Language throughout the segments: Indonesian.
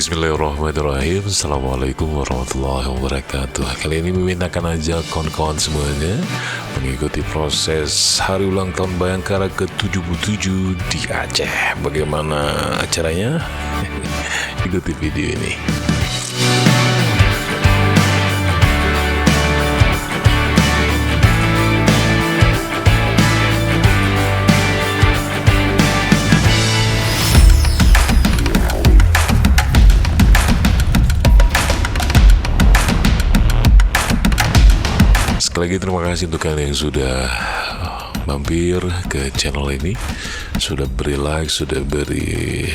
Bismillahirrahmanirrahim. Assalamualaikum warahmatullahi wabarakatuh. Kali ini Mimin akan ajak kawan-kawan semuanya mengikuti proses hari ulang tahun Bayangkara ke-77 di Aceh. Bagaimana acaranya? Ikuti video ini. Sekali lagi terima kasih untuk kalian yang sudah mampir ke channel ini, sudah beri like, sudah beri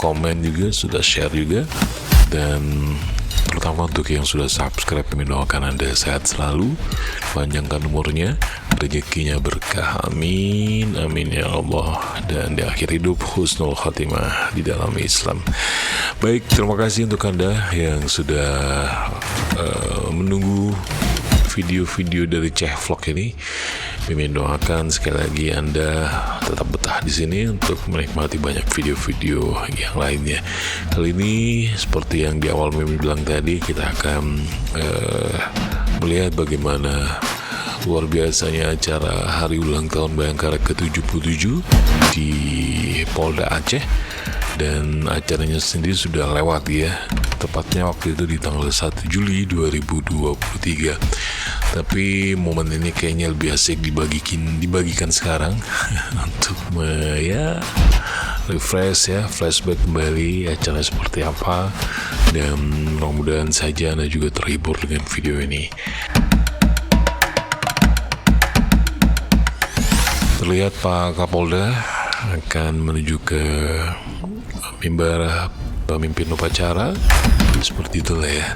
komen juga, sudah share juga, dan terutama untuk yang sudah subscribe, kami doakan Anda sehat selalu, panjangkan umurnya, rezekinya berkah, amin, amin ya Allah, dan di akhir hidup husnul khatimah di dalam Islam. Baik, terima kasih untuk Anda yang sudah menunggu video-video dari Ceh Vlog ini. Mimin doakan sekali lagi Anda tetap betah di sini untuk menikmati banyak video-video yang lainnya. Kali ini seperti yang di awal Mimin bilang tadi, kita akan melihat bagaimana luar biasanya acara hari ulang tahun Bayangkara ke-77 di Polda Aceh. Dan acaranya sendiri sudah lewat ya, tepatnya waktu itu di tanggal 1 Juli 2023. Tapi momen ini kayaknya lebih asik dibagikan sekarang untuk refresh ya, flashback kembali acara seperti apa. Dan mudah-mudahan saja Anda juga terhibur dengan video ini. Terlihat Pak Kapolda akan menuju ke mimbar pemimpin upacara, seperti itulah ya.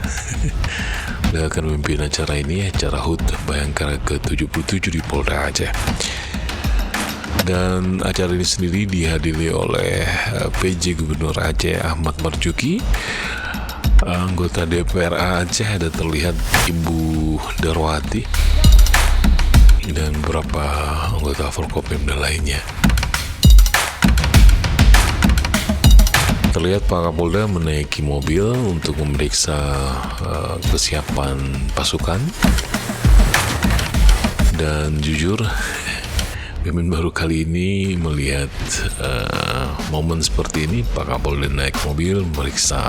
Dia akan memimpin acara ini, acara HUT Bayangkara ke-77 di Polda Aceh. Dan acara ini sendiri dihadiri oleh PJ Gubernur Aceh Ahmad Marzuki, anggota DPR Aceh ada terlihat Ibu Darwati, dan beberapa anggota Forkopimda lainnya. Terlihat Pak Kapolda menaiki mobil untuk memeriksa kesiapan pasukan. Dan jujur, Mimin baru kali ini melihat momen seperti ini, Pak Kapolda naik mobil memeriksa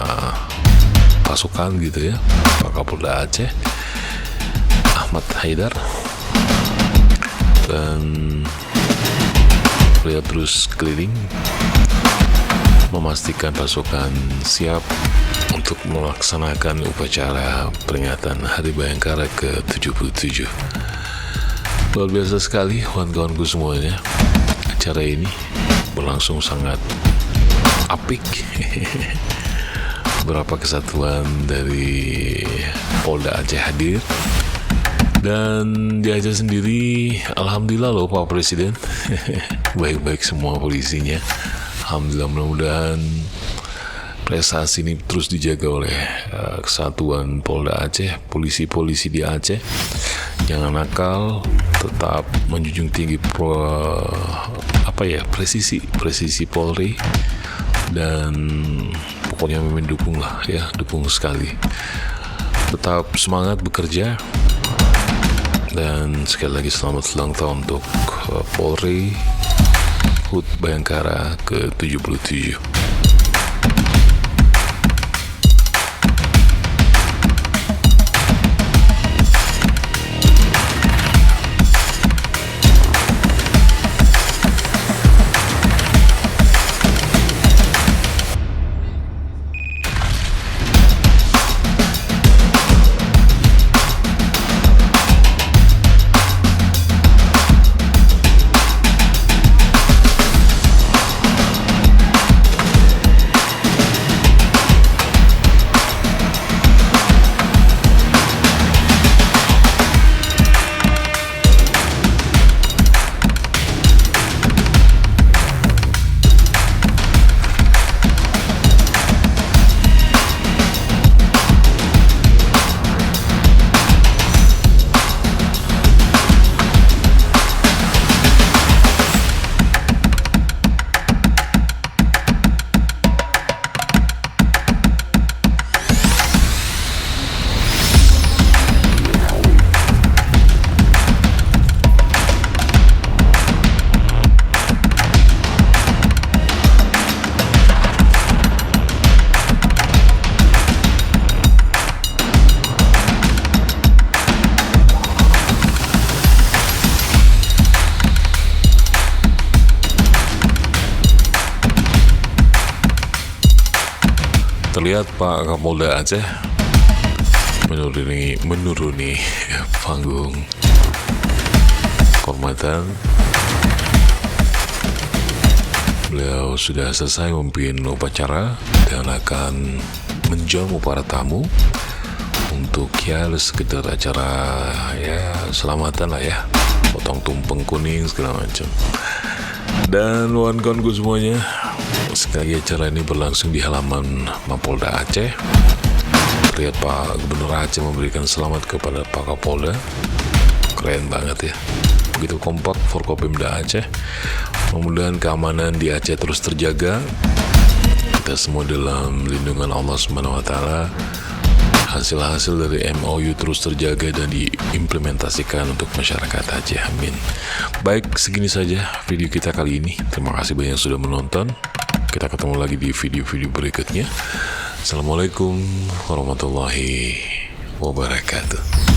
pasukan gitu ya. Pak Kapolda Aceh Ahmad Haidar, dan lihat terus keliling memastikan pasukan siap untuk melaksanakan upacara peringatan Hari Bayangkara ke-77. Luar biasa sekali kawan-kawanku semuanya. Acara ini berlangsung sangat apik. Beberapa kesatuan dari Polda Aceh hadir. Dan di Aceh sendiri, alhamdulillah loh Pak Presiden, baik-baik semua polisinya. Alhamdulillah, mudah-mudahan prestasi ini terus dijaga oleh kesatuan Polda Aceh, polisi-polisi di Aceh. Jangan nakal, tetap menjunjung tinggi presisi Polri, dan pokoknya Mimin dukung lah ya, dukung sekali. Tetap semangat bekerja. Dan sekali lagi selamat ulang tahun untuk Polri HUT Bayangkara ke-77. Terlihat Pak Kapolda Aceh menuruni panggung kehormatan. Beliau sudah selesai memimpin upacara dan akan menjamu para tamu untuk ya sekedar acara ya selamatan lah ya, potong tumpeng kuning segala macam. Dan kawan-kawanku semuanya, sekali lagi acara ini berlangsung di halaman Mapolda Aceh. Terlihat Pak Gubernur Aceh memberikan selamat kepada Pak Kapolda. Keren banget ya, begitu kompak Forkopimda Aceh. Mudah-mudahan keamanan di Aceh terus terjaga, kita semua dalam lindungan Allah Subhanahu wa Ta'ala. Hasil-hasil dari MOU terus terjaga dan diimplementasikan untuk masyarakat Aceh. Amin. Baik, segini saja video kita kali ini. Terima kasih banyak sudah menonton. Kita ketemu lagi di video-video berikutnya. Assalamualaikum warahmatullahi wabarakatuh.